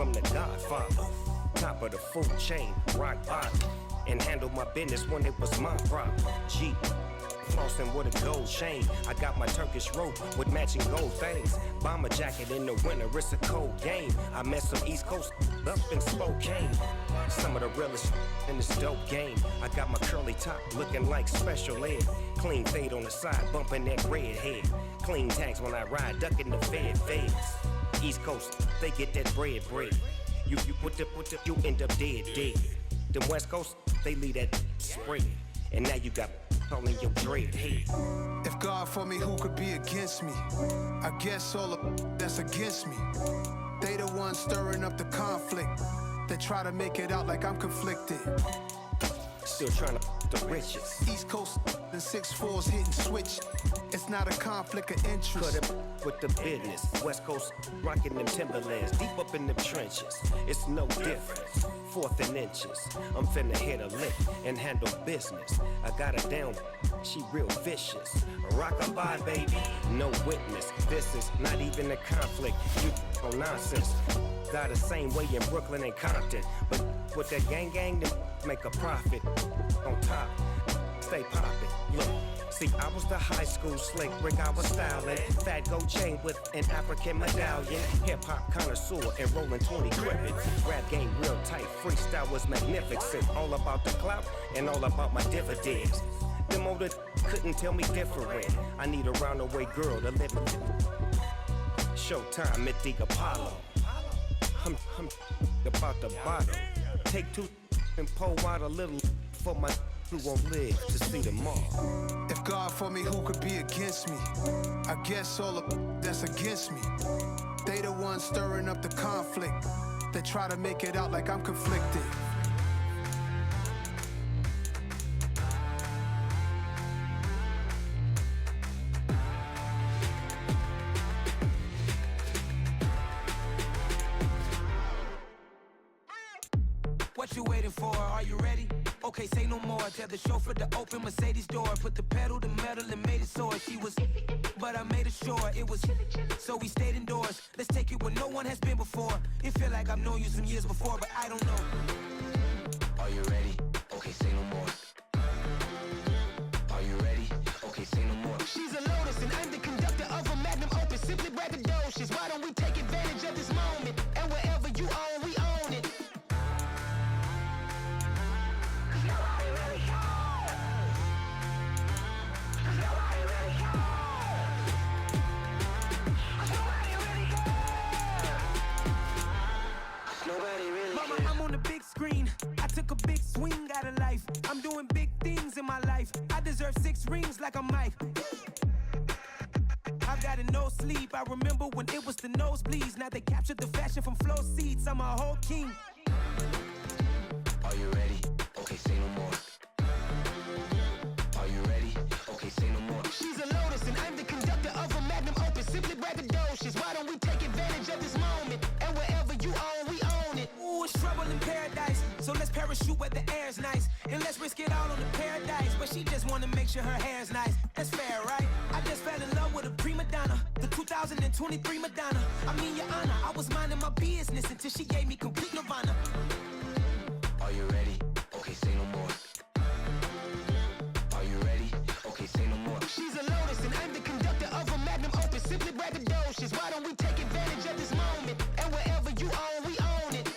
from the Godfather. Top of the food chain, rock bottom. And handle my business when it was my problem. G, flossing with a gold chain. I got my Turkish rope with matching gold things. Bomber jacket in the winter, it's a cold game. I met some East Coast up in Spokane. Some of the realest in this dope game. I got my curly top looking like special ed. Clean fade on the side, bumping that red head. Clean tags when I ride, ducking the feds. East Coast, they get that bread. You you end up dead. Them West Coast, they leave that spread. And now you got all in your dread head. If God for me, who could be against me? I guess all the that's against me. They the ones stirring up the conflict. They try to make it out like I'm conflicted. Still trying to the riches. East Coast and 6'4's hitting switch. It's not a conflict of interest. Cut it with the business. West Coast rocking them Timberlands, deep up in them trenches. It's no difference. 4th and inches. I'm finna hit a lick and handle business. I got her down, she real vicious. Rock-a-bye, baby, no witness. This is not even a conflict. You on nonsense. Got the same way in Brooklyn and Compton, but with that gang, then make a profit. On top, stay poppin'. Look, see, I was the high school slick Rick, I was styling. Fat gold chain with an African medallion. Hip-hop connoisseur and rolling 20 gripping. Rap game real tight, freestyle was magnificent. All about the clout and all about my dividends. Them older couldn't tell me different. I need a round-the-way girl to live in. Showtime at the Apollo. I'm about the bottle. Take 2 and pour out a little for my who won't live to see them all. If God for me, who could be against me? I guess all the that's against me. They the ones stirring up the conflict. They try to make it out like I'm conflicted. What you waiting for? Are you ready? Okay, say no more. Tell the chauffeur to open Mercedes door. Put the pedal to metal and made it soar. She was, but I made it sure it was. So we stayed indoors. Let's take it where no one has been before. It feel like I've known you some years before, but I don't know. Are you ready? Okay, say no more. Are you ready? Okay, say no more. She's a Lotus and I'm the conductor of a Magnum Opus. Simply braggadocious. Why don't we take advantage of this moment? And wherever you own, we own it. I took a big swing out of life. I'm doing big things in my life. I deserve 6 rings like I'm Mike. I've got no sleep. I remember when it was the nosebleeds. Now they captured the fashion from flow seats. I'm a whole king. Are you ready? Okay, say no more. Are you ready? Okay, say no more. She's a Lotus and I'm the conductor of a Magnum Opus. Simply braggadocious. Why don't we take advantage of this moment? And wherever you own, we own it. Ooh, it's trouble in paradise. So let's parachute where the air's nice. And let's risk it all on the paradise. But she just wanna make sure her hair's nice. That's fair, right? I just fell in love with a prima donna. The 2023 Madonna. I mean, your honor, I was minding my business until she gave me complete nirvana. Are you ready? Okay, say no more. Are you ready? Okay, say no more. She's a Lotus and I'm the conductor of a Magnum Opus. Simply braggadocious. Why don't we take advantage of this moment? And wherever you own, we own it.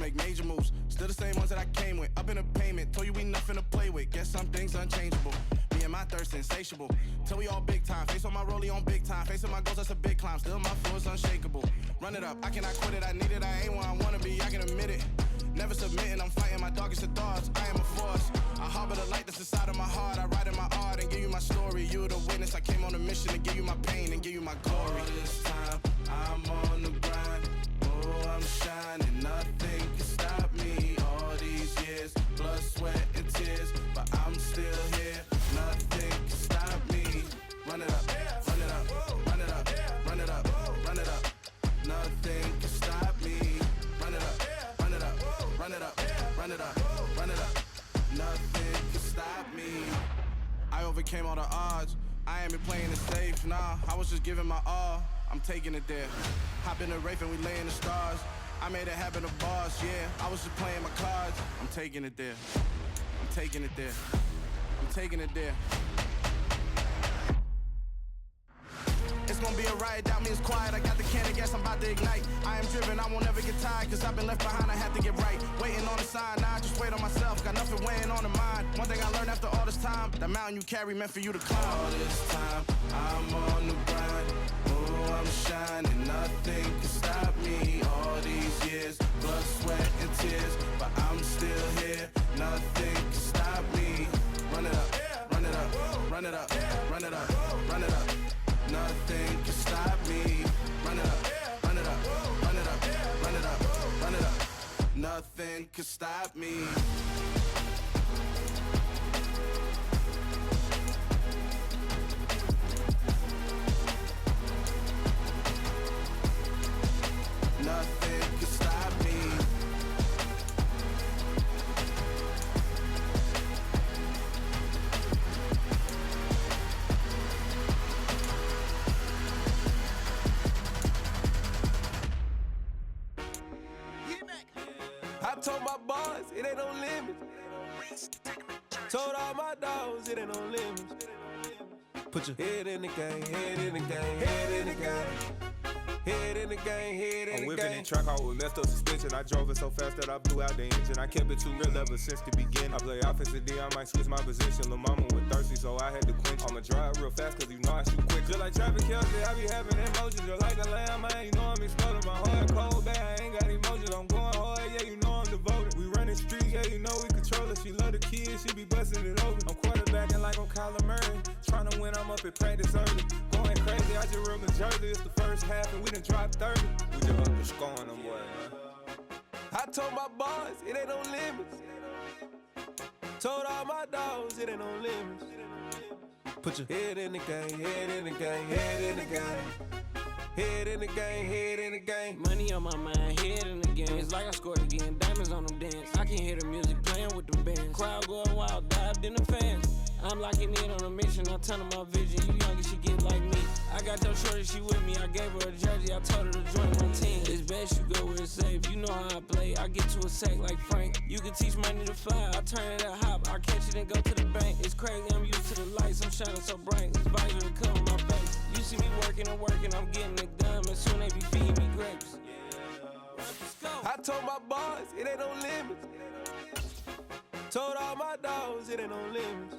Make major moves, Still the same ones that I came with. Up in the payment, told you we nothing to play with. Guess some things unchangeable. Me and my thirst insatiable. Till we all big time. Face on my rollie on big time. Facing my goals, that's a big climb. Still my flow is unshakable. Run it up, I cannot quit it. I need it, I ain't where I wanna be, I can admit it. Never submitting, I'm fighting my darkest of thoughts. I am a force. I harbor the light that's inside of my heart. I write in my art and give you my story. You the witness. I came on a mission to give you my pain and give you my glory. All this time, I'm on the grind. Oh, I'm shining. Nothing can stop me. All these years, blood, sweat, and tears. But I'm still here. Nothing can stop me. Run it up, run it up, run it up, run it up, run it up. Nothing can stop me. Run it up. Run it up, run it up, run it up, run it up. Nothing can stop me. I overcame all the odds. I ain't been playing it safe, nah. I was just giving my all. I'm taking it there. Hop in the Wraith and we lay in the stars. I made it happen, the boss, yeah. I was just playing my cards. I'm taking it there. I'm taking it there. I'm taking it there. It's gonna be a riot, doubt me it's quiet. I got the can of gas, I'm about to ignite. I am driven, I won't ever get tired, cause I've been left behind, I have to get right. Waiting on the sign, now I just wait on myself. Got nothing weighing on the mind. One thing I learned after all this time, the mountain you carry meant for you to climb. All this time, I'm on the grind. Oh, I'm shining, nothing can stop me. All these years, blood, sweat, and tears. But I'm still here, nothing can stop me. Run it up, run it up, run it up, run it up, run it up. Nothing can stop me. Run it up, run it up, run it up, run it up, run it up. Nothing can stop me. Nothing can stop me. I told my boys, it ain't no limits. Told all my dogs, it ain't no limits. Put your head in the game, head in the game, head in the game. Head in the game, head in the game. I'm whipping in truck, I was messed up suspension. I drove it so fast that I blew out the engine. I kept it too real ever since the beginning. I play offensive D, I might switch my position. Lil' mama was thirsty, so I had to quench. I'ma drive real fast, cause you know I shoot quick. Just like traffic Kelsey, I be having emotions. Just like a lamb, man, you know I'm exploding. My heart cold, bad, I ain't got emotions. I'm going hard, yeah, you know I'm devoted. We running streets, yeah, you know we control it. She love the kids, she be busting it open. I'm quarterbacking like I'm Kyler Murray. Trying to win, I'm up at practice early. Going crazy, I just rode the jersey. It's the first half and we done dropped 30. We just up to scoring them, boy, man. I told my boys, it ain't no limits. Told all my dogs, it ain't no limits. Put your head in the game, head in the game, head in the game. Head in the game, head in the game. Money on my mind, head in the game. It's like I scored again, diamonds on them dance. I can hear the music playing with them bands. Crowd going wild, dived in the fans. I'm locking in on a mission, I tell her my vision. You younger, she get like me. I got your shorty, she with me. I gave her a jersey, I told her to join my team. It's best you go where it's safe. You know how I play. I get to a sack like Frank. You can teach money to fly. I turn it a hop. I catch it and go to the bank. It's crazy, I'm used to the lights. I'm shining so bright. It's visor to cover my face. You see me working and working. I'm getting it done. And soon they be feeding me grapes. Let's go. I told my boys, it ain't no limits. Told all my dogs, it ain't no limits.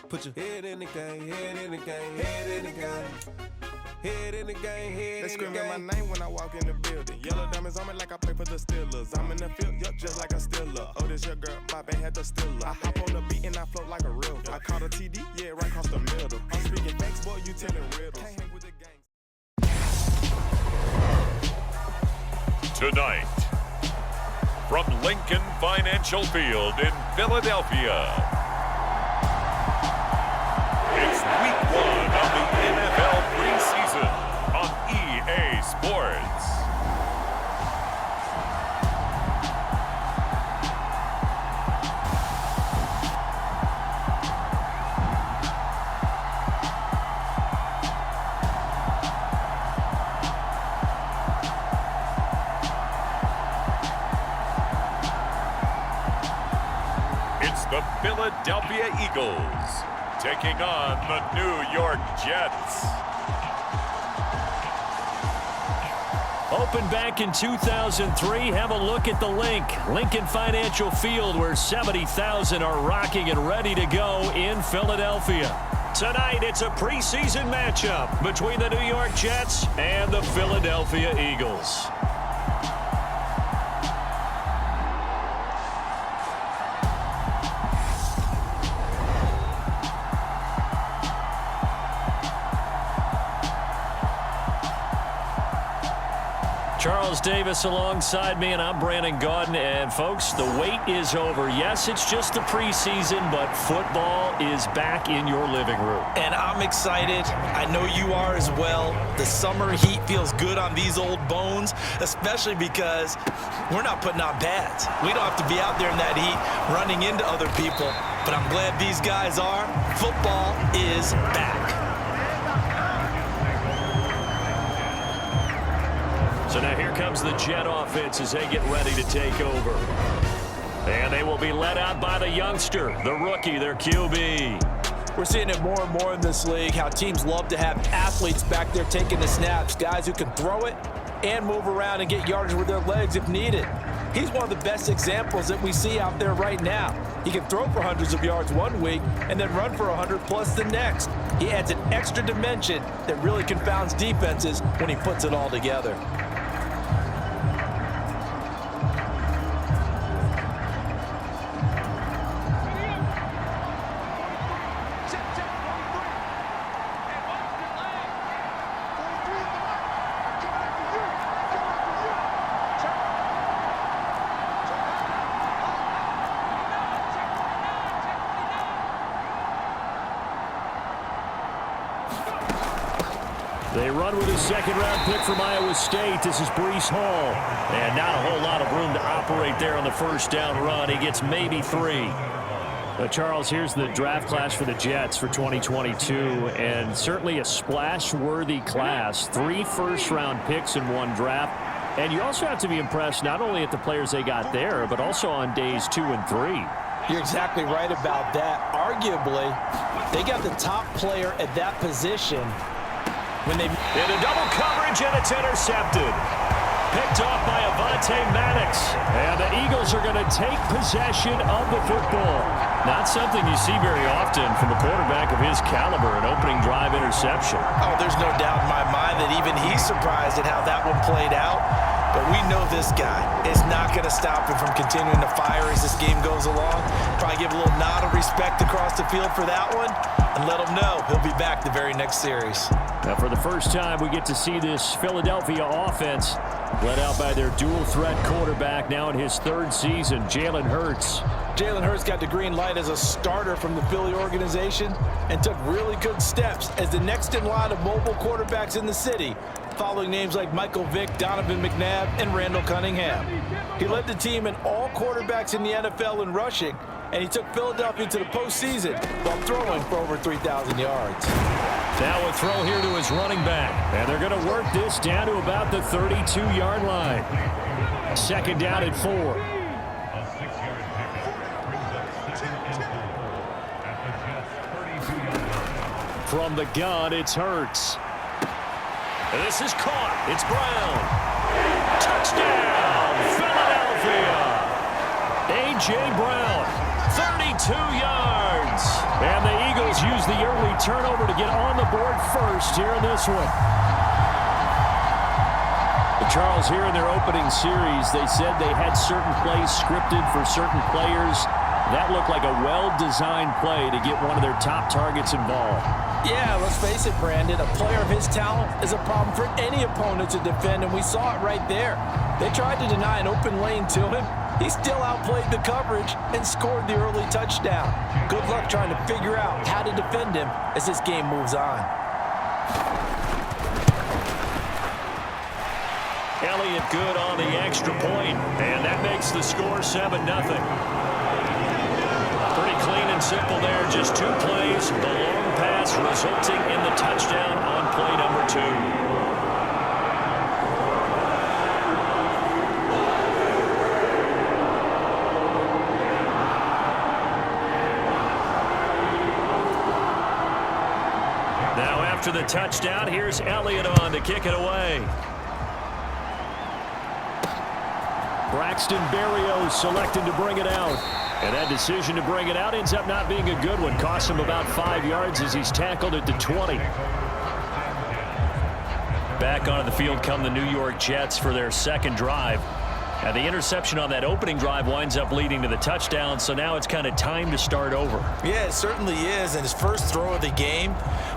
Put your head in the game, head in the game, head in the game. Head in the game, head in the game. They screaming my name when I walk in the building. Yellow diamonds on me like I play for the Steelers. I'm in the field, yup, just like a Steeler. Oh, this your girl, my band had the Steeler. I hop on the beat and I float like a river. I caught a TD, yeah, right across the middle. I'm speaking facts, boy, you telling riddles. Can't hang with the gang. Tonight, from Lincoln Financial Field in Philadelphia, it's week 1 of the NFL preseason on EA Sports. It's the Philadelphia Eagles taking on the New York Jets. Opened back in 2003. Have a look at the link. Lincoln Financial Field, where 70,000 are rocking and ready to go in Philadelphia. Tonight, it's a preseason matchup between the New York Jets and the Philadelphia Eagles. Charles Davis alongside me, and I'm Brandon Gaudin. And, folks, the wait is over. Yes, it's just the preseason, but football is back in your living room. And I'm excited. I know you are as well. The summer heat feels good on these old bones, especially because we're not putting on pads. We don't have to be out there in that heat running into other people. But I'm glad these guys are. Football is back. So now here comes the Jet offense as they get ready to take over. And they will be led out by the youngster, the rookie, their QB. We're seeing it more and more in this league, how teams love to have athletes back there taking the snaps, guys who can throw it and move around and get yardage with their legs if needed. He's one of the best examples that we see out there right now. He can throw for hundreds of yards one week and then run for 100 plus the next. He adds an extra dimension that really confounds defenses when he puts it all together. They run with a second-round pick from Iowa State. This is Breece Hall. And not a whole lot of room to operate there on the first down run. He gets maybe 3. Charles, here's the draft class for the Jets for 2022. And certainly a splash-worthy class. 3 first-round picks in one draft. And you also have to be impressed not only at the players they got there, but also on days 2 and 3. You're exactly right about that. Arguably, they got the top player at that position when they in a double coverage, and it's intercepted. Picked off by Avonte Maddox. And the Eagles are going to take possession of the football. Not something you see very often from a quarterback of his caliber, an opening drive interception. Oh, there's no doubt in my mind that even he's surprised at how that one played out. But we know this guy is not going to stop him from continuing to fire as this game goes along. Probably give a little nod of respect across the field for that one and let him know he'll be back the very next series. Now, for the first time, we get to see this Philadelphia offense led out by their dual-threat quarterback now in his 3rd season, Jalen Hurts. Jalen Hurts got the green light as a starter from the Philly organization and took really good steps as the next in line of mobile quarterbacks in the city, following names like Michael Vick, Donovan McNabb, and Randall Cunningham. He led the team in all quarterbacks in the NFL in rushing, and he took Philadelphia to the postseason while throwing for over 3,000 yards. Now a throw here to his running back, and they're going to work this down to about the 32-yard line. 2nd down and 4. From the gun, it's Hurts. This is caught. It's Brown. Touchdown, Philadelphia. A.J. Brown, 32 yards. And the Eagles use the early turnover to get on the board first here in this one. Charles, here in their opening series, they said they had certain plays scripted for certain players. That looked like a well-designed play to get one of their top targets involved. Yeah, let's face it, Brandon. A player of his talent is a problem for any opponent to defend, and we saw it right there. They tried to deny an open lane to him. He still outplayed the coverage and scored the early touchdown. Good luck trying to figure out how to defend him as this game moves on. Elliott good on the extra point, and that makes the score 7-0. Pretty clean and simple there, just 2 plays. The long pass resulting in the touchdown on play number 2. Now after the touchdown, here's Elliott on to kick it away. Braxton Berrios selecting to bring it out. And that decision to bring it out ends up not being a good one. Costs him about 5 yards as he's tackled at the 20. Back onto the field come the New York Jets for their second drive. And the interception on that opening drive winds up leading to the touchdown, so now it's kind of time to start over. Yeah, it certainly is, and his first throw of the game.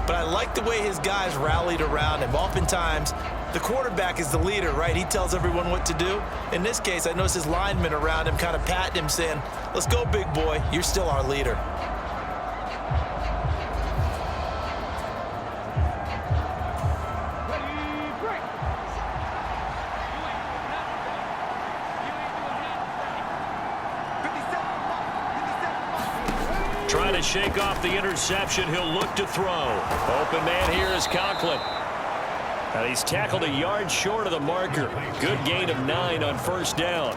But I like the way his guys rallied around him. Oftentimes, the quarterback is the leader, right? He tells everyone what to do. In this case, I noticed his linemen around him kind of patting him, saying, "Let's go, big boy. You're still our leader." Trying to shake off the interception. He'll look to throw. Open man here is Conklin. And he's tackled a yard short of the marker. Good gain of 9 on first down.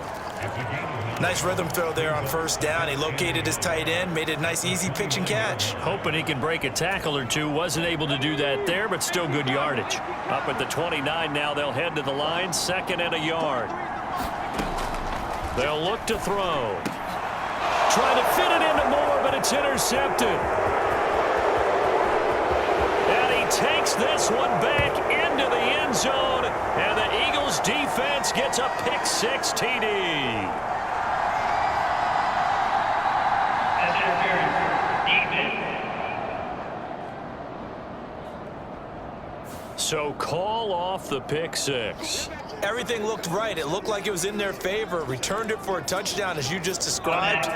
Nice rhythm throw there on first down. He located his tight end, made it a nice, easy pitch and catch. Hoping he can break a tackle or two. Wasn't able to do that there, but still good yardage. Up at the 29 now, they'll head to the line. 2nd and a yard. They'll look to throw. Trying to fit it into Moore, but it's intercepted. And he takes this one back into the end zone, and the Eagles defense gets a pick-6 TD. So call off the pick-6. Everything looked right. It looked like it was in their favor. Returned it for a touchdown, as you just described.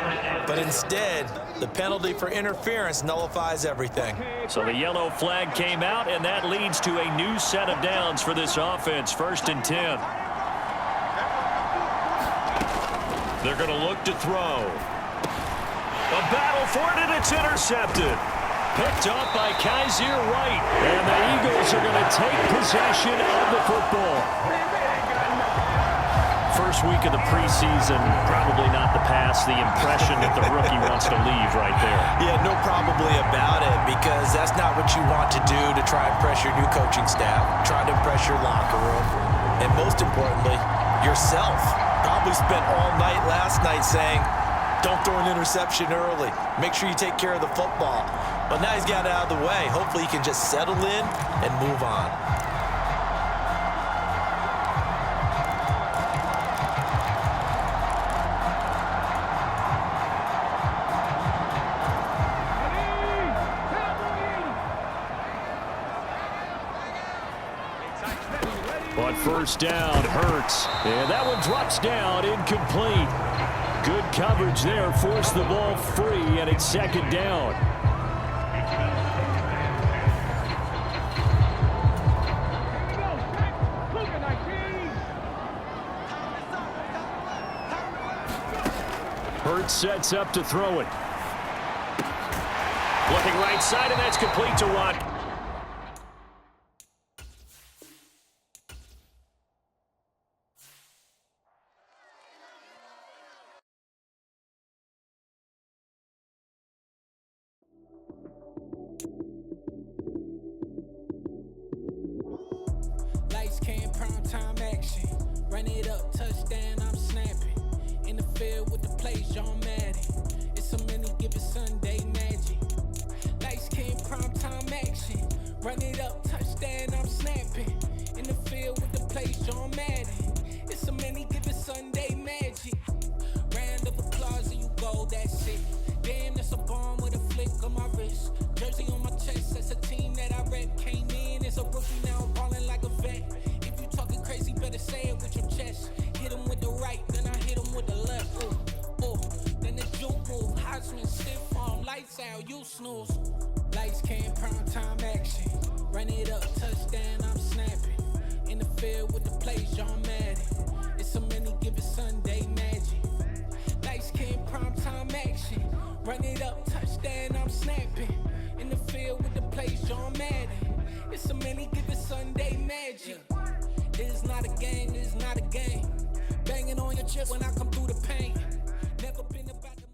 But instead, the penalty for interference nullifies everything. So the yellow flag came out, and that leads to a new set of downs for this offense. 1st and 10. They're going to look to throw. A battle for it, and it's intercepted. Picked up by Kaiser Wright. And the Eagles are going to take possession of the football. First week of the preseason, probably not the pass. The impression that the rookie wants to leave right there. Yeah, no probably about it, because that's not what you want to do to try and impress your new coaching staff. Try to impress your locker room. And most importantly, yourself. Probably spent all night last night saying, don't throw an interception early. Make sure you take care of the football. But now he's got it out of the way. Hopefully he can just settle in and move on. On first down, Hurts. And that one drops down, incomplete. Good coverage there, forced the ball free, and it's 2nd down. Hurts sets up to throw it. Looking right side, and that's complete to Watt. Lights came, prime time action. Run it up, touchdown, I'm snapping. In the field with the plays, John Madden. It's a many given Sunday magic. Lights came, prime time action. Run it up, touchdown, I'm snapping. In the field with the plays, John Madden. It's a many given Sunday magic. Round of applause and you go, that's it. Damn, that's a bomb with a flick on my wrist. Jersey on my chest, that's a team that I rep. Came in as a rookie, now I'm ballin' like a vet. If you talking crazy, better say it with your chest. Hit him with the right, then I hit him with the left. Then the juke move, Heisman stiff arm, lights out, you snooze. Lights came, prime time action. Run it up, touchdown, I'm snapping. In the field with the plays, John Madden. It's a many given Sunday magic. Lights came, prime time action. Run it up, touchdown, I'm snapping. In the field with the plays, John Madden. It's a many given Sunday magic. It is not a game, it is not a game. Banging on your chest when I come through the pain. Never been about the...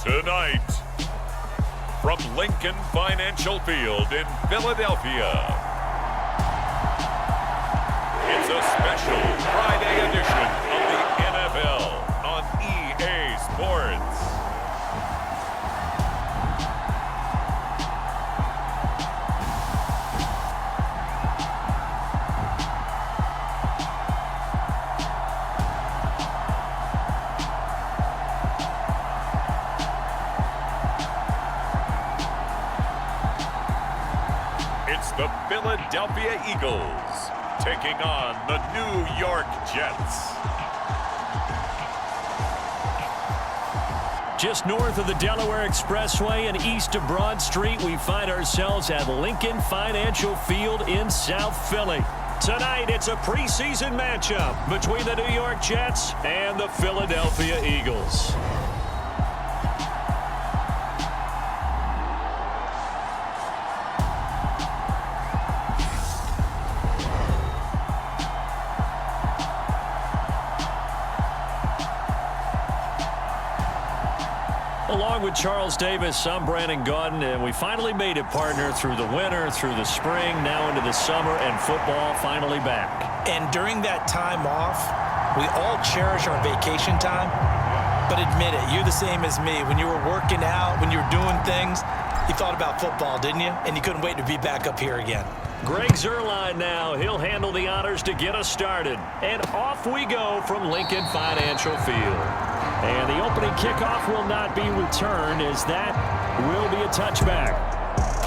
Tonight, from Lincoln Financial Field in Philadelphia, it's It's a special Friday edition of the NFL on EA Sports. It's the Philadelphia Eagles taking on the New York Jets. Just north of the Delaware Expressway and east of Broad Street, we find ourselves at Lincoln Financial Field in South Philly. Tonight, it's a preseason matchup between the New York Jets and the Philadelphia Eagles. Along with Charles Davis, I'm Brandon Gaudin, and we finally made it, partner, through the winter, through the spring, now into the summer, and football finally back. And during that time off, we all cherish our vacation time. But admit it, you're the same as me. When you were working out, when you were doing things, you thought about football, didn't you? And you couldn't wait to be back up here again. Greg Zuerlein now. He'll handle the honors to get us started. And off we go from Lincoln Financial Field. And the opening kickoff will not be returned, as that will be a touchback.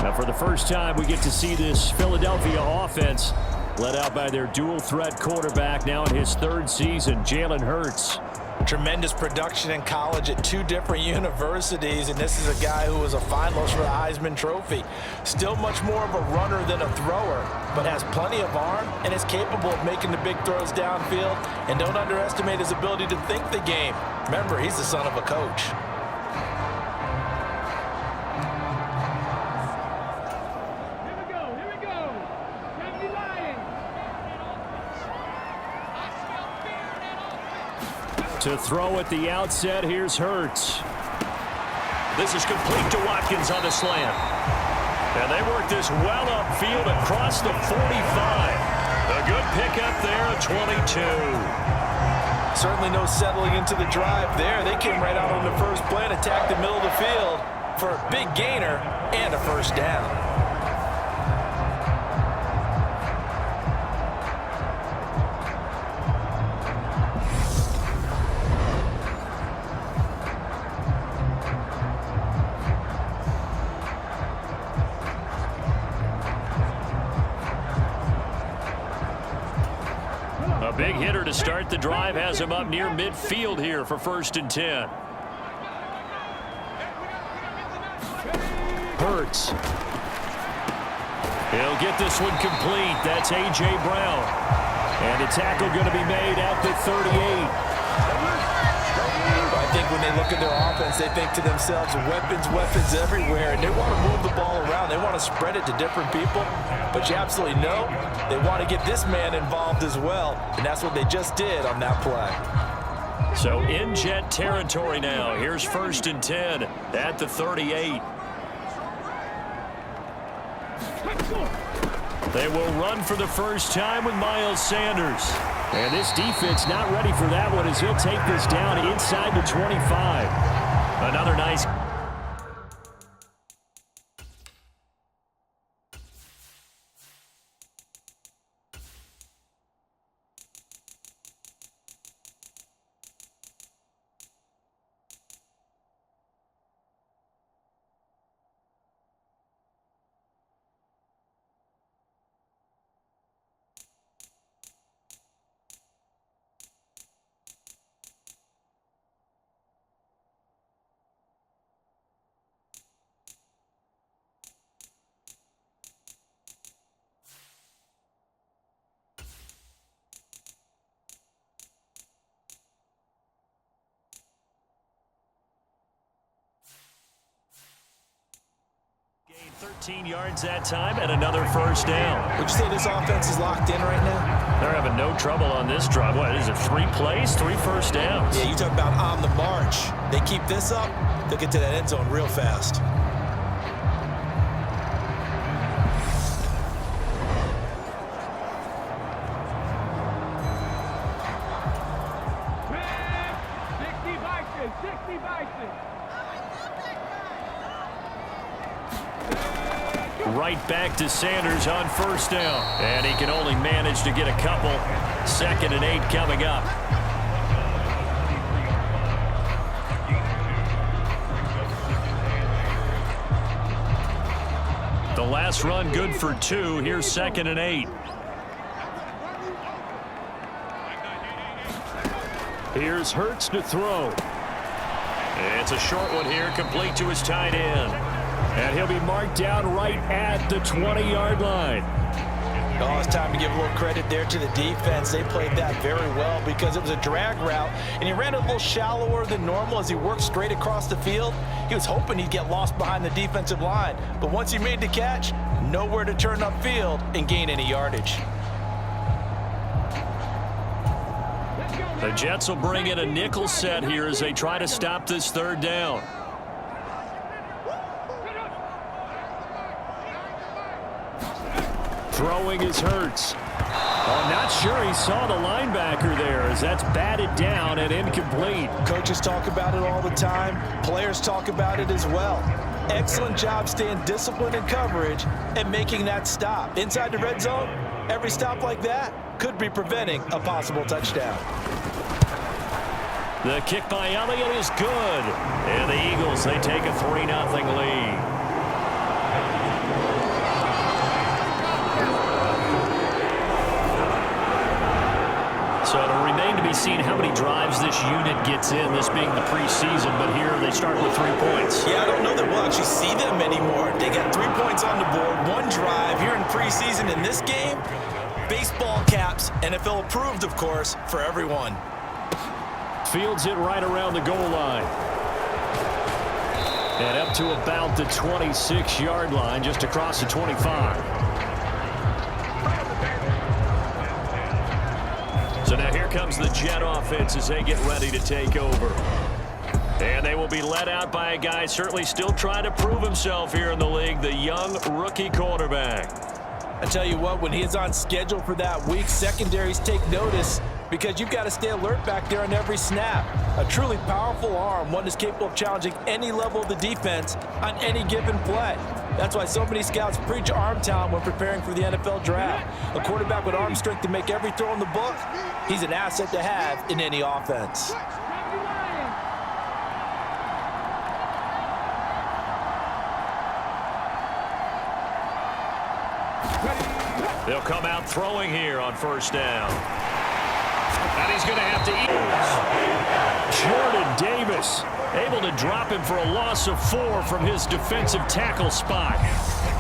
Now, for the first time, we get to see this Philadelphia offense led out by their dual-threat quarterback, now in his third season, Jalen Hurts. Tremendous production in college at two different universities, and this is a guy who was a finalist for the Heisman Trophy. Still much more of a runner than a thrower, but has plenty of arm and is capable of making the big throws downfield. And don't underestimate his ability to think the game. Remember, he's the son of a coach. To throw at the outset, here's Hurts. This is complete to Watkins on the slant. And they work this well upfield across the 45. A good pickup there at 22. Certainly no settling into the drive there. They came right out on the first play and attacked the middle of the field for a big gainer and a first down. A big hitter to start the drive has him up near midfield here for 1st and 10. Hurts. He'll get this one complete. That's A.J. Brown. And a tackle going to be made at the 38. I think when they look at their offense, they think to themselves, weapons everywhere, and they want to move the ball around. They want to spread it to different people, but you absolutely know they want to get this man involved as well, and that's what they just did on that play. So in Jet territory now. Here's 1st and 10 at the 38. They will run for the first time with Miles Sanders. And this defense not ready for that one, as he'll take this down inside the 25. Another nice. Gained 13 yards that time and another first down. Would you say this offense is locked in right now? They're having no trouble on this drive. What is it, 3 plays, 3 first downs? Yeah, you talk about on the march. They keep this up, they'll get to that end zone real fast. Right back to Sanders on first down. And he can only manage to get a couple. 2nd and 8 coming up. The last run good for 2. Here's 2nd and 8. Here's Hurts to throw. It's a short one here, complete to his tight end. And he'll be marked down right at the 20-yard line. Oh, it's time to give a little credit there to the defense. They played that very well because it was a drag route, and he ran a little shallower than normal as he worked straight across the field. He was hoping he'd get lost behind the defensive line, but once he made the catch, nowhere to turn upfield and gain any yardage. The Jets will bring in a nickel set here as they try to stop this 3rd down. Throwing is Hurts. Oh, not sure he saw the linebacker there as that's batted down and incomplete. Coaches talk about it all the time. Players talk about it as well. Excellent job staying disciplined in coverage and making that stop. Inside the red zone, every stop like that could be preventing a possible touchdown. The kick by Elliott is good. And the Eagles, they take a 3-0 lead. So it'll remain to be seen how many drives this unit gets in, this being the preseason, but here they start with 3 points. Yeah, I don't know that we'll actually see them anymore. They got 3 points on the board, 1 drive here in preseason. In this game, baseball caps, NFL approved, of course, for everyone. Fields it right around the goal line. And up to about the 26-yard line, just across the 25. So now here comes the Jet offense as they get ready to take over. And they will be led out by a guy certainly still trying to prove himself here in the league, the young rookie quarterback. I tell you what, when he is on schedule for that week, secondaries take notice because you've got to stay alert back there on every snap. A truly powerful arm, one that's capable of challenging any level of the defense on any given play. That's why so many scouts preach arm talent when preparing for the NFL draft. A quarterback with arm strength to make every throw in the book, he's an asset to have in any offense. They'll come out throwing here on first down. And he's going to have to Jordan Davis able to drop him for a loss of 4 from his defensive tackle spot.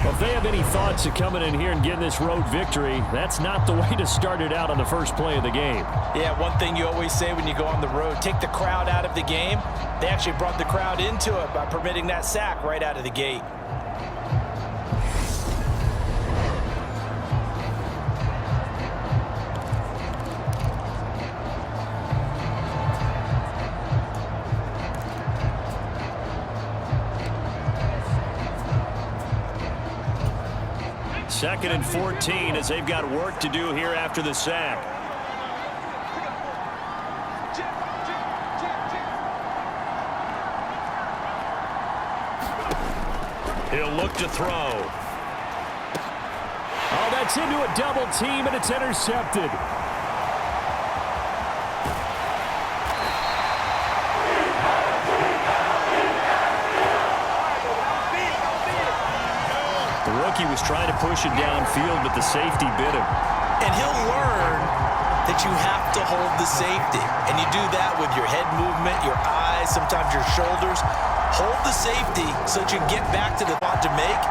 Well, if they have any thoughts of coming in here and getting this road victory, that's not the way to start it out on the first play of the game. Yeah, one thing you always say when you go on the road, take the crowd out of the game. They actually brought the crowd into it by permitting that sack right out of the gate. Second and 14 as they've got work to do here after the sack. He'll look to throw. Oh, that's into a double team, and it's intercepted. He was trying to push it downfield, but the safety bit him. And he'll learn that you have to hold the safety. And you do that with your head movement, your eyes, sometimes your shoulders. Hold the safety so that you can get back to the spot to make.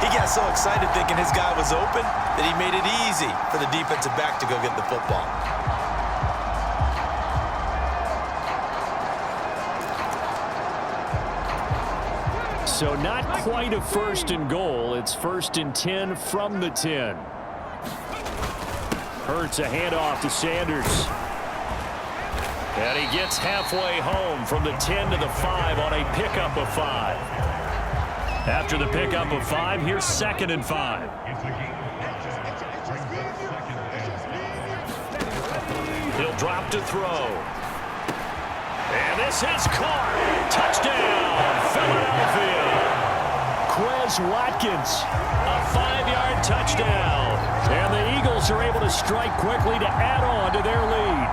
He got so excited thinking his guy was open that he made it easy for the defensive back to go get the football. So not quite a 1st and goal. It's 1st and 10 from the 10. Hurts a handoff to Sanders. And he gets halfway home from the 10 to the 5 on a pickup of 5. After the pickup of 5, here's 2nd and 5. He'll drop to throw. And this is caught. Touchdown, Philadelphia. is Watkins. A 5-yard touchdown. And the Eagles are able to strike quickly to add on to their lead.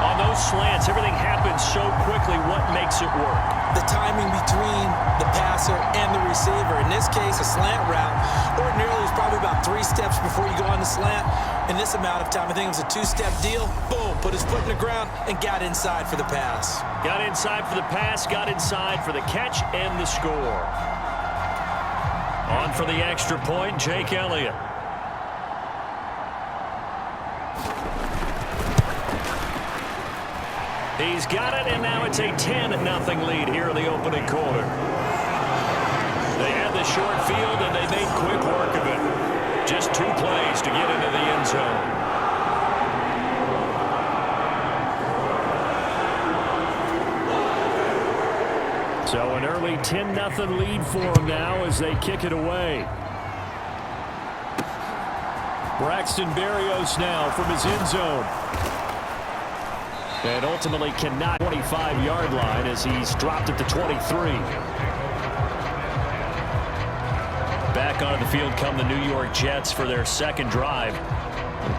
On those slants, everything happens so quickly. What makes it work? The timing between the passer and the receiver. In this case, a slant route. Ordinarily, it's probably about 3 steps before you go on the slant. In this amount of time, I think it was a 2-step deal. Boom, put his foot in the ground and got inside for the pass. Got inside for the pass, got inside for the catch and the score. On for the extra point, Jake Elliott. He's got it, and now it's a 10-0 lead here in the opening quarter. They had the short field, and they made quick work of it. Just 2 plays to get into the end zone. So an early 10-0 lead for them now as they kick it away. Braxton Berrios now from his end zone. And ultimately cannot 25-yard line as he's dropped at the 23. Back onto the field come the New York Jets for their second drive.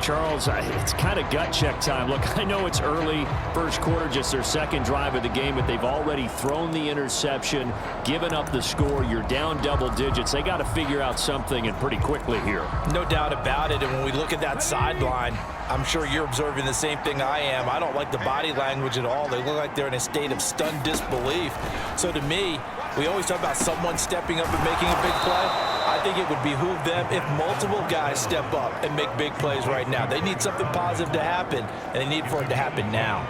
Charles, it's kind of gut check time. Look, I know it's early, first quarter, just their second drive of the game, but they've already thrown the interception, given up the score. You're down double digits. They got to figure out something, and pretty quickly here. No doubt about it. And when we look at that sideline, I'm sure you're observing the same thing I am. I don't like the body language at all. They look like they're in a state of stunned disbelief. So to me, we always talk about someone stepping up and making a big play. I think it would behoove them if multiple guys step up and make big plays right now. They need something positive to happen, and they need for it to happen now.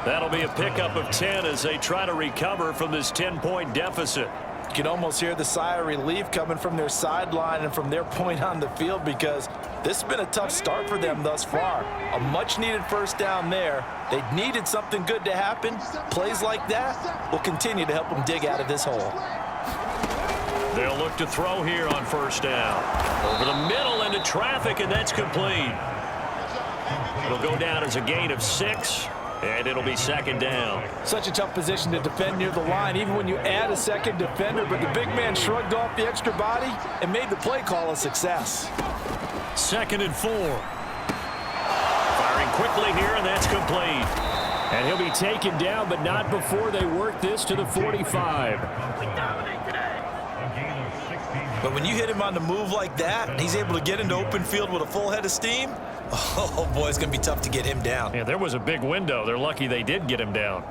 That'll be a pickup of 10 as they try to recover from this 10-point deficit. You can almost hear the sigh of relief coming from their sideline and from their point on the field, because this has been a tough start for them thus far. A much-needed first down there. They needed something good to happen. Plays like that will continue to help them dig out of this hole. They'll look to throw here on first down. Over the middle into traffic, and that's complete. It'll go down as a gain of 6, and it'll be second down. Such a tough position to defend near the line, even when you add a second defender, but the big man shrugged off the extra body and made the play call a success. 2nd and 4. Firing quickly here, and that's complete. And he'll be taken down, but not before they work this to the 45. But when you hit him on the move like that, and he's able to get into open field with a full head of steam, oh boy, it's going to be tough to get him down. Yeah, there was a big window. They're lucky they did get him down.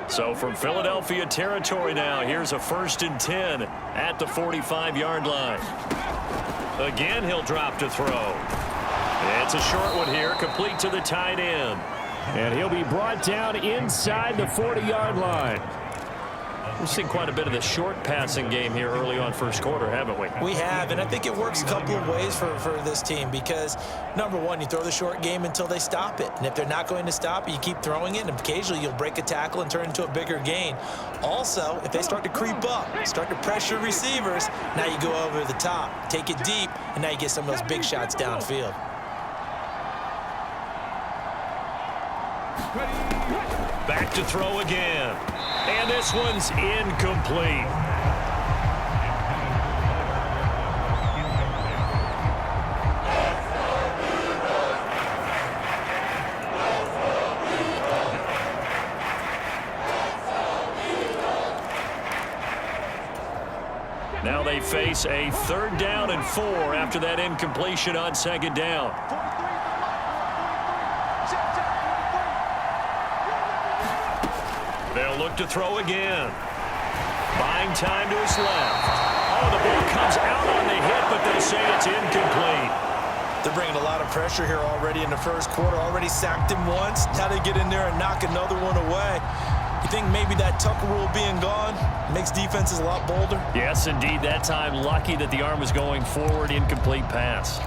So from Philadelphia territory now, here's a 1st and 10 at the 45-yard line. Again, he'll drop to throw. It's a short one here, complete to the tight end. And he'll be brought down inside the 40-yard line. We've seen quite a bit of the short passing game here early on first quarter, haven't we? We have, and I think it works a couple of ways for this team because, number one, you throw the short game until they stop it. And if they're not going to stop it, you keep throwing it, and occasionally you'll break a tackle and turn into a bigger gain. Also, if they start to creep up, start to pressure receivers, now you go over the top, take it deep, and now you get some of those big shots downfield. Back to throw again. And this one's incomplete. Now they face a 3rd down and 4 after that incompletion on 2nd down. They'll look to throw again. Buying time to his left. Oh, the ball comes out on the hit, but they say it's incomplete. They're bringing a lot of pressure here already in the first quarter. Already sacked him once. Now they get in there and knock another one away. You think maybe that Tucker rule being gone makes defenses a lot bolder? Yes, indeed. That time, lucky that the arm was going forward. Incomplete pass.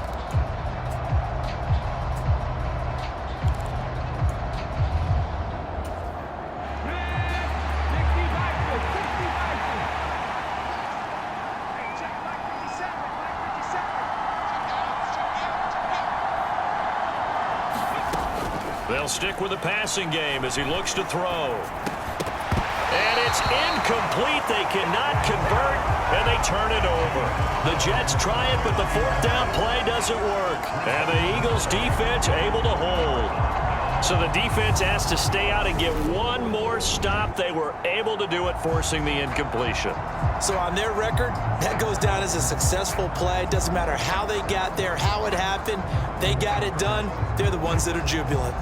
They'll stick with the passing game as he looks to throw. And it's incomplete. They cannot convert, and they turn it over. The Jets try it, but the fourth down play doesn't work. And the Eagles defense able to hold. So the defense has to stay out and get one more stop. They were able to do it, forcing the incompletion. So on their record, that goes down as a successful play. It doesn't matter how they got there, how it happened. They got it done. They're the ones that are jubilant.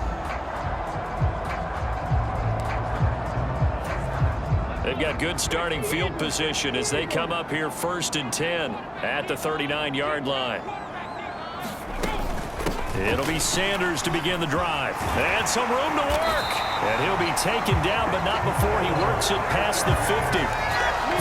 They've got good starting field position as they come up here 1st and 10 at the 39-yard line. It'll be Sanders to begin the drive. And some room to work. And he'll be taken down, but not before he works it past the 50.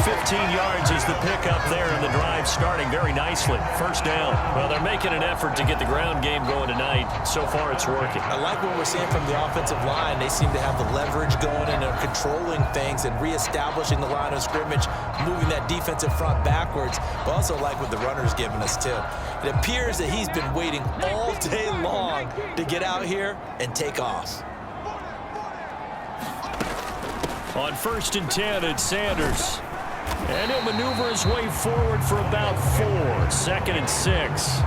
15 yards is the pickup there, and the drive starting very nicely. First down. Well, they're making an effort to get the ground game going tonight. So far, it's working. I like what we're seeing from the offensive line. They seem to have the leverage going, and they're controlling things and reestablishing the line of scrimmage, moving that defensive front backwards. But also like what the runner's giving us, too. It appears that he's been waiting all day long to get out here and take off. On 1st and 10, it's Sanders. And he'll maneuver his way forward for about 4. 2nd and 6.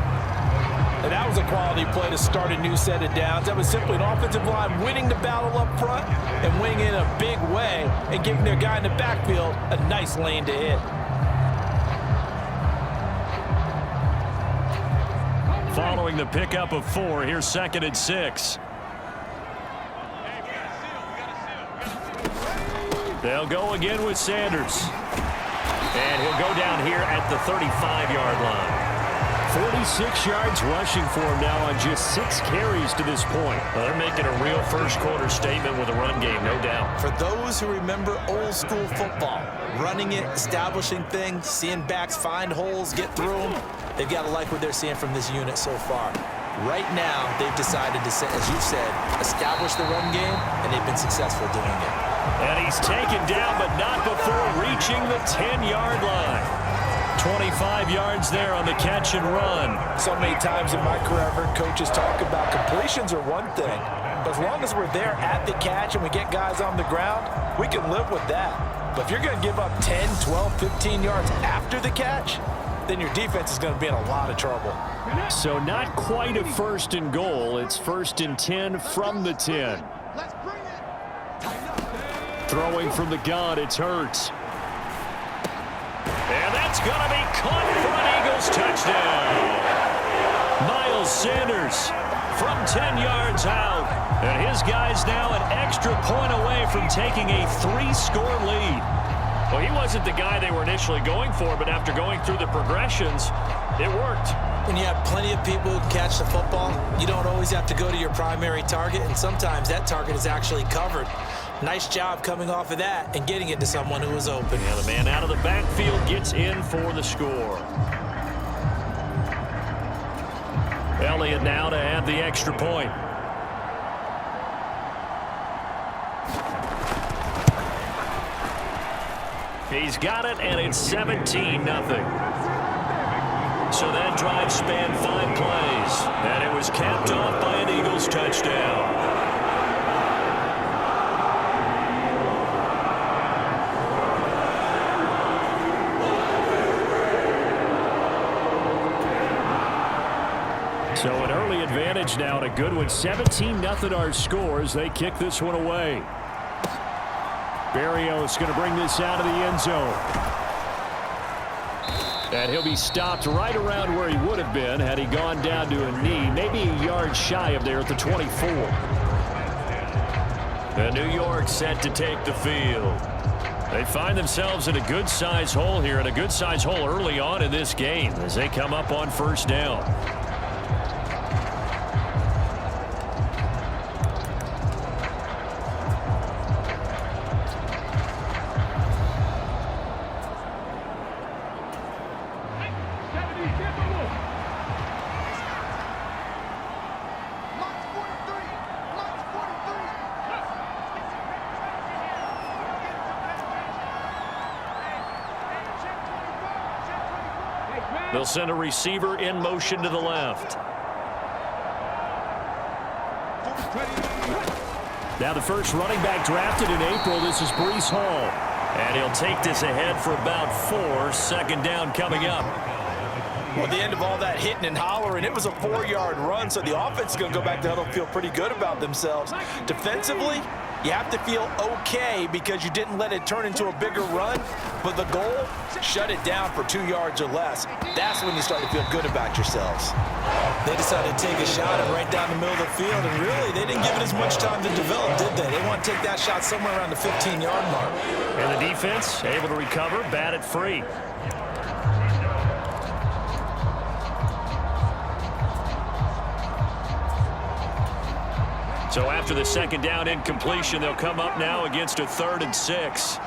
And that was a quality play to start a new set of downs. That was simply an offensive line winning the battle up front and winning in a big way and giving their guy in the backfield a nice lane to hit. Following the pickup of 4, here's 2nd and 6. They'll go again with Sanders. And he'll go down here at the 35-yard line. 46 yards rushing for him now on just 6 carries to this point. Well, they're making a real first-quarter statement with a run game, no doubt. For those who remember old-school football, running it, establishing things, seeing backs find holes, get through them, they've got to like what they're seeing from this unit so far. Right now, they've decided to, as you've said, establish the run game, and they've been successful doing it. And he's taken down, but not before reaching the 10-yard line. 25 yards there on the catch and run. So many times in my career, I've heard coaches talk about completions are one thing. But as long as we're there at the catch and we get guys on the ground, we can live with that. But if you're going to give up 10, 12, 15 yards after the catch, then your defense is going to be in a lot of trouble. So not quite a 1st and goal. It's 1st and 10 from the 10. Throwing from the gun, it's Hurts. And that's going to be caught for an Eagles touchdown. Miles Sanders from 10 yards out. And his guy's now an extra point away from taking a 3-score lead. Well, he wasn't the guy they were initially going for, but after going through the progressions, it worked. When you have plenty of people who catch the football, you don't always have to go to your primary target, and sometimes that target is actually covered. Nice job coming off of that and getting it to someone who was open. Yeah, the man out of the backfield gets in for the score. Elliott now to add the extra point. He's got it, and it's 17-0. So that drive spanned 5 plays, and it was capped off by an Eagles touchdown. So an early advantage now, and a good one. 17-0 our scores. They kick this one away. Berrios going to bring this out of the end zone. And he'll be stopped right around where he would have been had he gone down to a knee, maybe a yard shy of there at the 24. And New York set to take the field. They find themselves in a good-sized hole here, and a good-sized hole early on in this game as they come up on 1st down. They'll send a receiver in motion to the left. Now the first running back drafted in April, this is Breece Hall. And he'll take this ahead for about 4. Second down coming up. Well, at the end of all that hitting and hollering, it was a 4-yard run, so the offense is going to go back to huddle and feel pretty good about themselves. Defensively, you have to feel okay because you didn't let it turn into a bigger run, but the goal, shut it down for 2 yards or less. That's when you start to feel good about yourselves. They decided to take a shot at right down the middle of the field, and really, they didn't give it as much time to develop, did they? They want to take that shot somewhere around the 15-yard mark. And the defense able to recover, bat it free. So after the second down incompletion, they'll come up now against a 3rd and 6.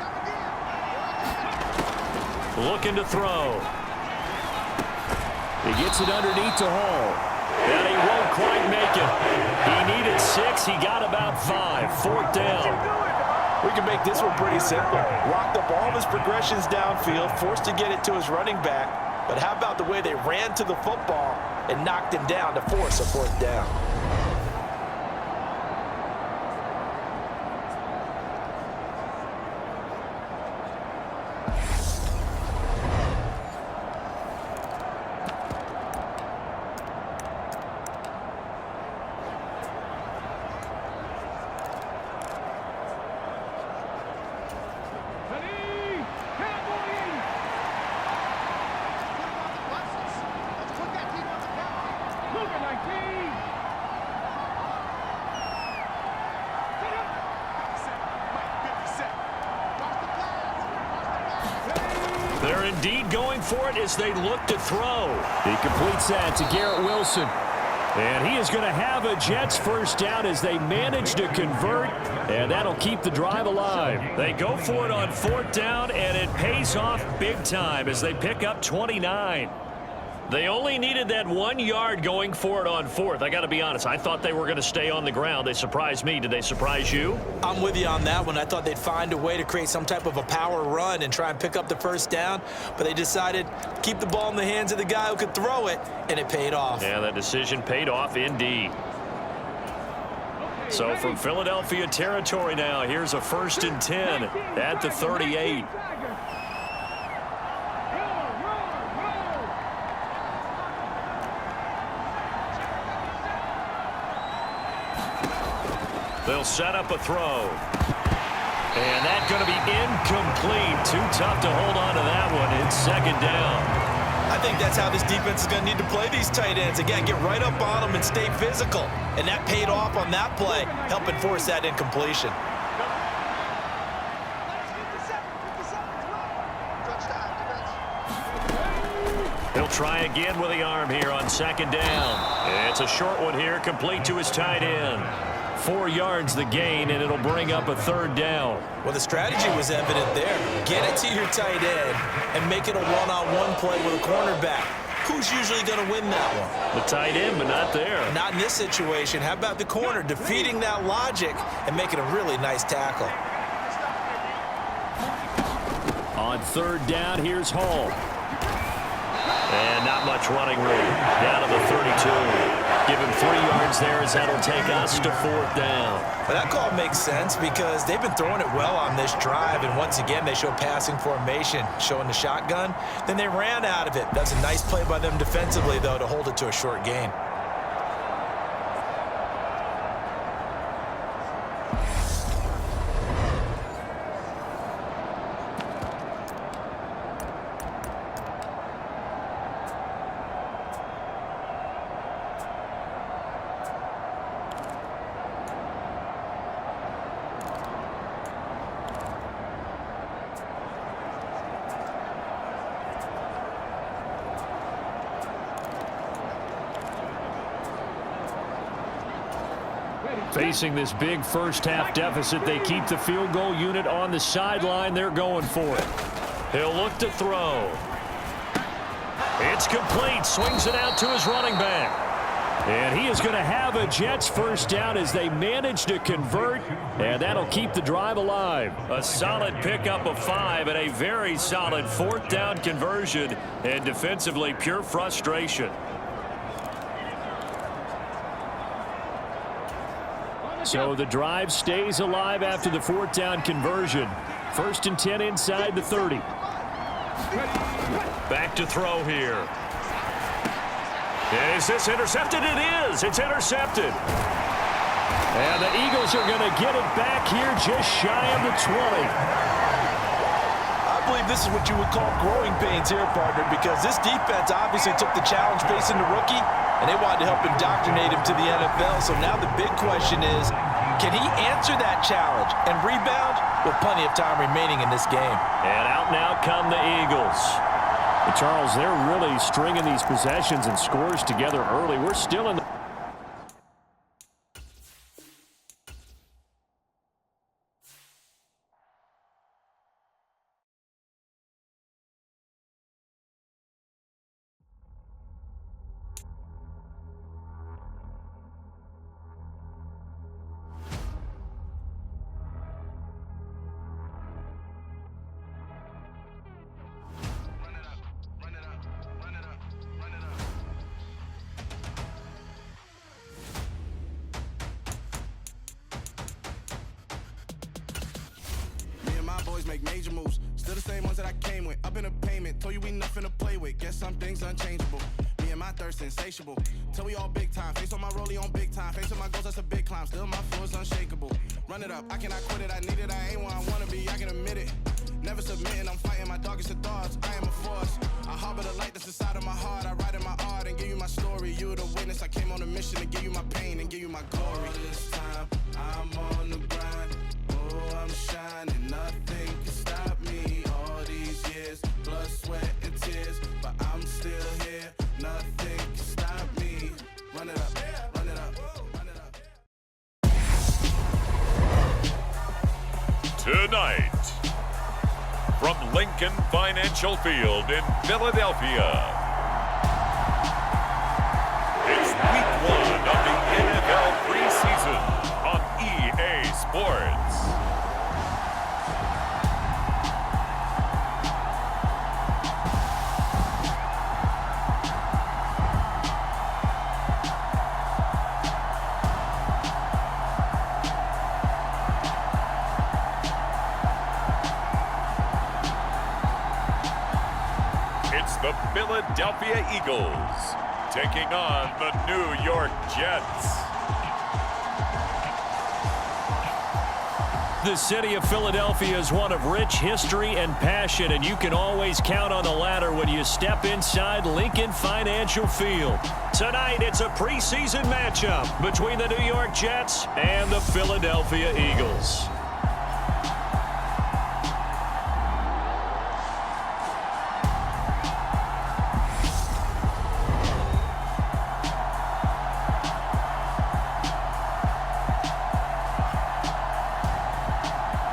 Looking to throw. He gets it underneath to Hall. And he won't quite make it. He needed 6. He got about 5. 4th down. We can make this one pretty simple. Locked up all of his progressions downfield, forced to get it to his running back. But how about the way they ran to the football and knocked him down to force a 4th down? They're indeed going for it as they look to throw. He completes that to Garrett Wilson. And he is going to have a Jets first down as they manage to convert, and that'll keep the drive alive. They go for it on 4th down, and it pays off big time as they pick up 29. They only needed that 1 yard going for it on 4th. I got to be honest, I thought they were going to stay on the ground. They surprised me. Did they surprise you? I'm with you on that one. I thought they'd find a way to create some type of a power run and try and pick up the first down, but they decided to keep the ball in the hands of the guy who could throw it, and it paid off. Yeah, that decision paid off indeed. So from Philadelphia territory now, here's a 1st and 10 at the 38. They'll set up a throw. And that's going to be incomplete. Too tough to hold on to that one. It's 2nd down. I think that's how this defense is going to need to play these tight ends. Again, get right up on them and stay physical. And that paid off on that play, helping force that incompletion. He'll try again with the arm here on 2nd down. It's a short one here, complete to his tight end. 4 yards the gain, and it'll bring up a 3rd down. Well, the strategy was evident there. Get it to your tight end and make it a one-on-one play with a cornerback. Who's usually going to win that one? The tight end, but not there. Not in this situation. How about the corner defeating that logic and making a really nice tackle? On 3rd down, here's Hall. And not much running room. Down to the 32. Give him 3 yards there as that'll take us to 4th down. Well, that call makes sense because they've been throwing it well on this drive, and once again they show passing formation, showing the shotgun. Then they ran out of it. That's a nice play by them defensively, though, to hold it to a short gain. Facing this big first-half deficit, they keep the field goal unit on the sideline. They're going for it. He'll look to throw. It's complete. Swings it out to his running back. And he is going to have a Jets first down as they manage to convert, and that'll keep the drive alive. A solid pickup of 5 and a very solid 4th down conversion, and defensively pure frustration. So the drive stays alive after the 4th down conversion. 1st and 10 inside the 30. Back to throw here. Is this intercepted? It is. It's intercepted. And the Eagles are going to get it back here just shy of the 20. I believe this is what you would call growing pains here, partner, because this defense obviously took the challenge facing the rookie, and they wanted to help indoctrinate him to the NFL. So now the big question is, can he answer that challenge and rebound with plenty of time remaining in this game? And out now come the Eagles. But Charles, they're really stringing these possessions and scores together early. We're still in the... Make major moves, still the same ones that I came with. Up in a payment, told you we nothing to play with. Guess some things unchangeable. Me and my thirst insatiable. Till we all big time. Face on my rollie on big time. Face on my goals, that's a big climb. Still my flow is unshakable. Run it up, I cannot quit it. I need it, I ain't where I wanna be. I can admit it. Never submitting, I'm fighting my darkest of thoughts. I am a force. I harbor the light that's inside of my heart. I write in my art and give you my story. You the witness. I came on a mission to give you my pain and give you my glory. This time I'm on the grind. Oh, I'm shining. Nothing can stop me. All these years, blood, sweat, and tears, but I'm still here. Nothing can stop me. Run it up, run it up, run it up. Tonight, from Lincoln Financial Field in Philadelphia, it's Week 1 of the NFL preseason on EA Sports. The Philadelphia Eagles taking on the New York Jets. The city of Philadelphia is one of rich history and passion, and you can always count on the latter when you step inside Lincoln Financial Field. Tonight, it's a preseason matchup between the New York Jets and the Philadelphia Eagles.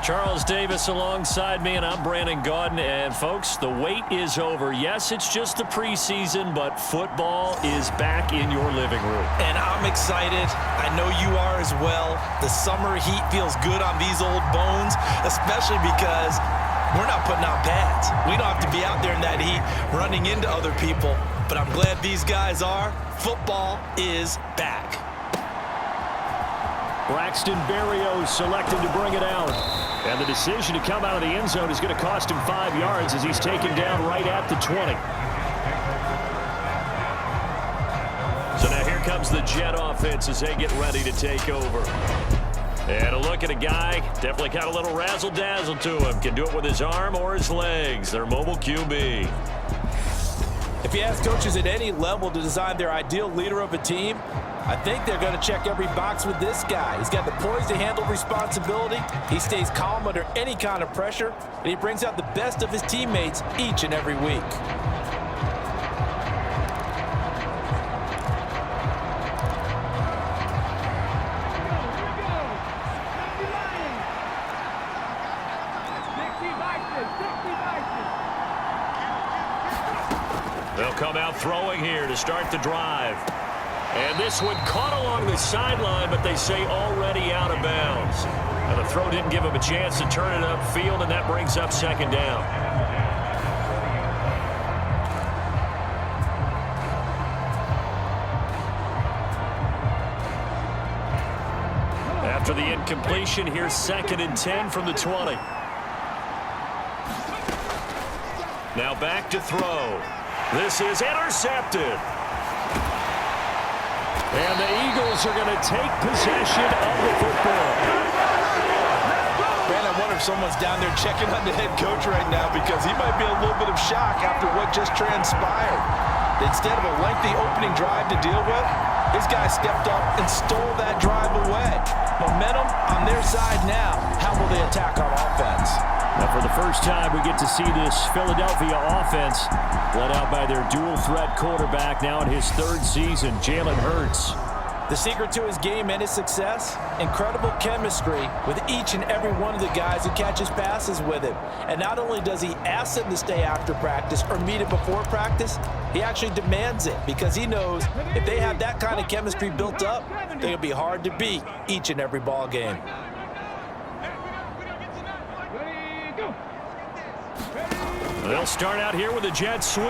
Charles Davis alongside me, and I'm Brandon Gaudin. And, folks, the wait is over. Yes, it's just the preseason, but football is back in your living room. And I'm excited. I know you are as well. The summer heat feels good on these old bones, especially because we're not putting on pads. We don't have to be out there in that heat running into other people. But I'm glad these guys are. Football is back. Braxton Berrios selected to bring it out. And the decision to come out of the end zone is going to cost him 5 yards as he's taken down right at the 20. So now here comes the Jet offense as they get ready to take over. And a look at a guy, definitely got a little razzle-dazzle to him. Can do it with his arm or his legs. Their mobile QB. If you ask coaches at any level to design their ideal leader of a team, I think they're going to check every box with this guy. He's got the poise to handle responsibility. He stays calm under any kind of pressure, and he brings out the best of his teammates each and every week. They'll come out throwing here to start the drive. And this one caught along the sideline, but they say already out of bounds. And the throw didn't give him a chance to turn it upfield, and that brings up second down. At After the incompletion, here's 2nd and 10 from the 20. Now back to throw. This is intercepted. And the Eagles are going to take possession of the football. Man, I wonder if someone's down there checking on the head coach right now because he might be a little bit of shock after what just transpired. Instead of a lengthy opening drive to deal with, his guy stepped up and stole that drive away. Momentum on their side now. How will they attack on offense? Now for the first time, we get to see this Philadelphia offense led out by their dual-threat quarterback now in his 3rd season, Jalen Hurts. The secret to his game and his success, incredible chemistry with each and every one of the guys who catches passes with him. And not only does he ask them to stay after practice or meet it before practice, he actually demands it because he knows if they have that kind of chemistry built up, they're going to be hard to beat each and every ball game. They'll start out here with a jet sweep.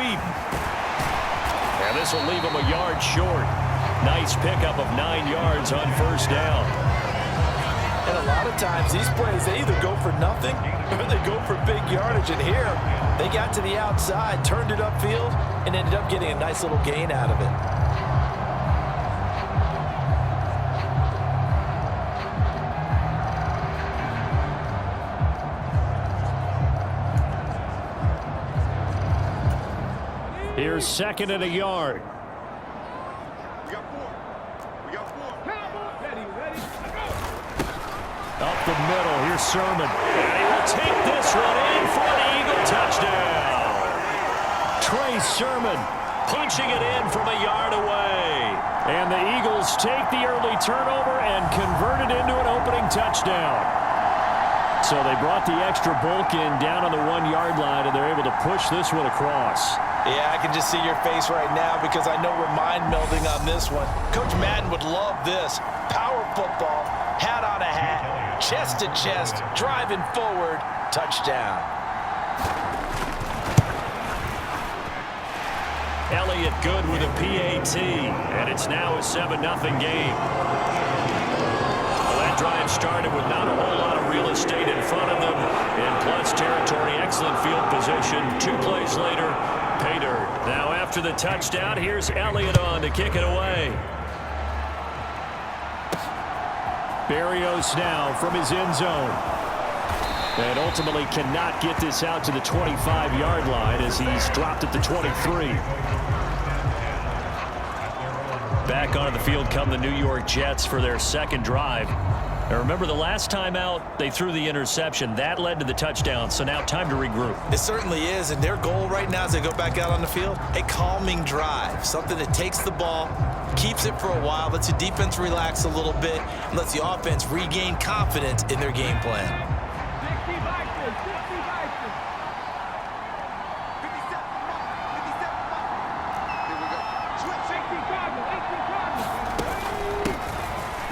And this will leave them a yard short. Nice pickup of 9 yards on 1st down. And a lot of times these plays, they either go for nothing or they go for big yardage. And here, they got to the outside, turned it upfield, and ended up getting a nice little gain out of it. Here's 2nd and a yard. Up the middle, here's Sermon. And he will take this one in for an Eagle touchdown. Trey Sermon punching it in from a yard away. And the Eagles take the early turnover and convert it into an opening touchdown. So they brought the extra bulk in down on the 1-yard line, and they're able to push this one across. Yeah, I can just see your face right now because I know we're mind melding on this one. Coach Madden would love this. Power football, hat on a hat, chest to chest, driving forward, touchdown. Elliott good with a PAT, and it's now a 7-0 game. Well, that drive started with not a whole lot of real estate in front of them. In plus territory, excellent field position. 2 plays later, pay dirt. Now after the touchdown, here's Elliott on to kick it away. Berrios now from his end zone. And ultimately cannot get this out to the 25-yard line as he's dropped at the 23. Back onto the field come the New York Jets for their 2nd drive. Now remember, the last time out, they threw the interception. That led to the touchdown, so now time to regroup. It certainly is, and their goal right now as they go back out on the field, a calming drive, something that takes the ball, keeps it for a while, lets the defense relax a little bit, and lets the offense regain confidence in their game plan.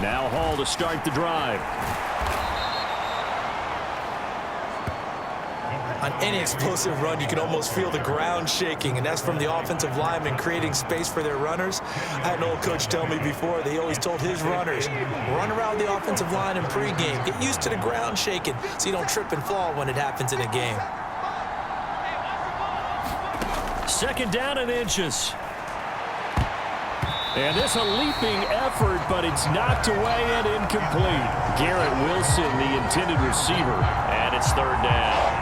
Now Hall to start the drive. On any explosive run, you can almost feel the ground shaking, and that's from the offensive linemen creating space for their runners. I had an old coach tell me before, they always told his runners, run around the offensive line in pregame. Get used to the ground shaking so you don't trip and fall when it happens in a game. 2nd down and inches. And this a leaping effort, but it's knocked away and incomplete. Garrett Wilson, the intended receiver, and it's 3rd down.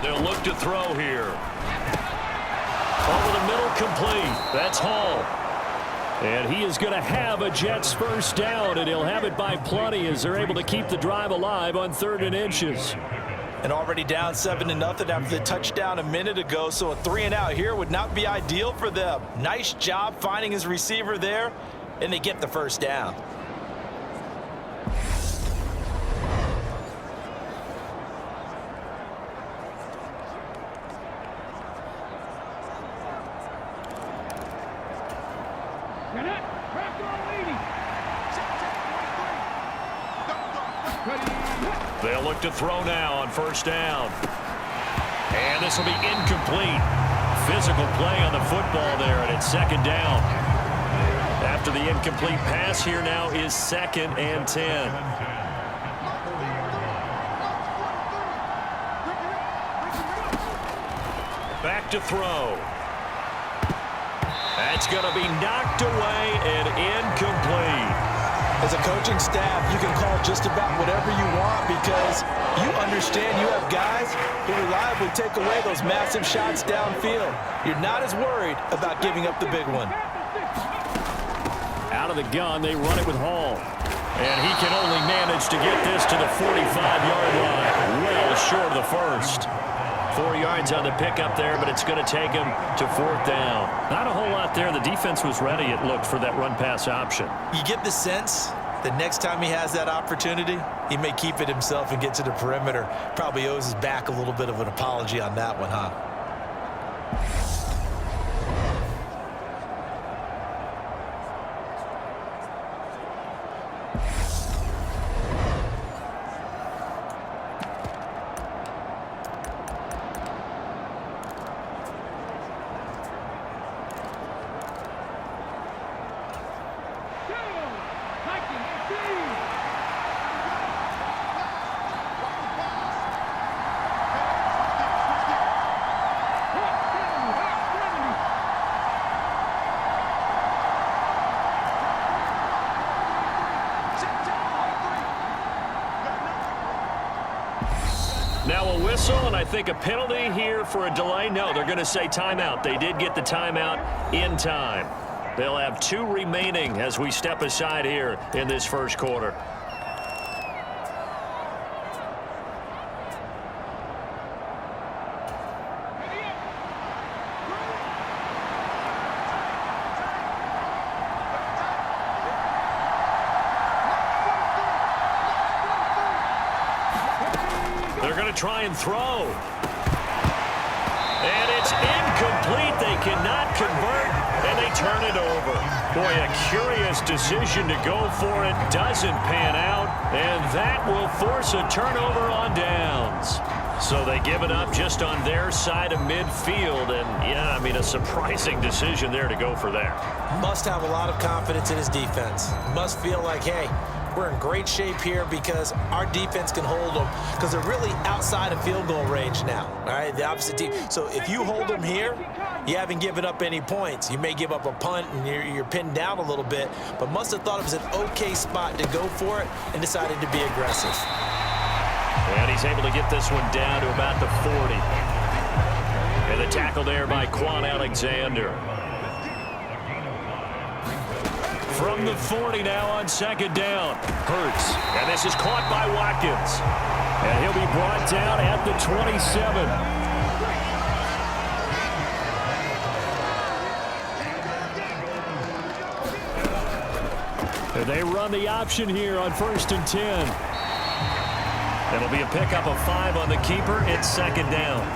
They'll look to throw here. Over the middle, complete. That's Hall. And he is going to have a Jets 1st down, and he'll have it by plenty as they're able to keep the drive alive on 3rd and inches. And already down 7-0 after the touchdown a minute ago, so a 3-and-out here would not be ideal for them. Nice job finding his receiver there, and they get the 1st down. They'll look to throw now on first down. And this will be incomplete. Physical play on the football there, and it's second down. After the incomplete pass, here now is 2nd and 10. Back to throw. That's going to be knocked away and incomplete. As a coaching staff, you can call just about whatever you want because you understand you have guys who reliably take away those massive shots downfield. You're not as worried about giving up the big one. Out of the gun, they run it with Hall. And he can only manage to get this to the 45-yard line. Well short of the first. 4 yards on the pickup there, but it's going to take him to 4th down. Not a whole lot there. The defense was ready, it looked, for that run-pass option. You get the sense that next time he has that opportunity, he may keep it himself and get to the perimeter. Probably owes his back a little bit of an apology on that one, huh? Now a whistle, and I think a penalty here for a delay. No, they're going to say timeout. They did get the timeout in time. They'll have 2 remaining as we step aside here in this first quarter. They're going to try and throw. And it's incomplete. They cannot convert, and they turn it over. Boy, a curious decision to go for it. Doesn't pan out, and that will force a turnover on downs. So they give it up just on their side of midfield, and, yeah, I mean, a surprising decision there to go for that. Must have a lot of confidence in his defense. Must feel like, hey, we're in great shape here because our defense can hold them because they're really outside of field goal range now. All right, the opposite team. So if you hold them here, you haven't given up any points. You may give up a punt and you're pinned down a little bit, but must have thought it was an okay spot to go for it and decided to be aggressive. And he's able to get this one down to about the 40. And the tackle there by Quan Alexander. From the 40 now on second down. Hurts. And this is caught by Watkins. And he'll be brought down at the 27. And they run the option here on 1st and 10. It'll be a pickup of 5 on the keeper. It's second down.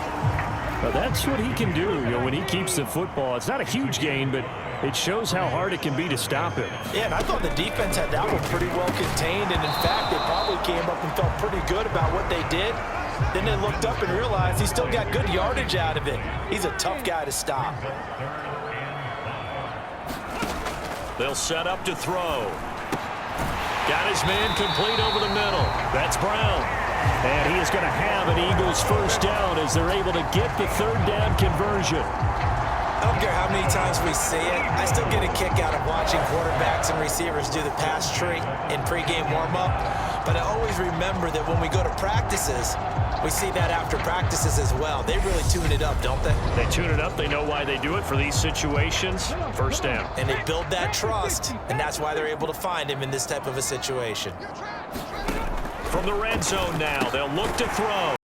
Well, that's what he can do, when he keeps the football. It's not a huge gain, but it shows how hard it can be to stop him. Yeah, and I thought the defense had that one pretty well contained, and in fact, they probably came up and felt pretty good about what they did. Then they looked up and realized he still got good yardage out of it. He's a tough guy to stop. They'll set up to throw. Got his man complete over the middle. That's Brown. And he is going to have an Eagles first down as they're able to get the 3rd down conversion. I don't care how many times we see it. I still get a kick out of watching quarterbacks and receivers do the pass tree in pregame warm-up. But I always remember that when we go to practices, we see that after practices as well. They really tune it up, don't they? They tune it up. They know why they do it for these situations. First down. And they build that trust, and that's why they're able to find him in this type of a situation. From the red zone now, they'll look to throw.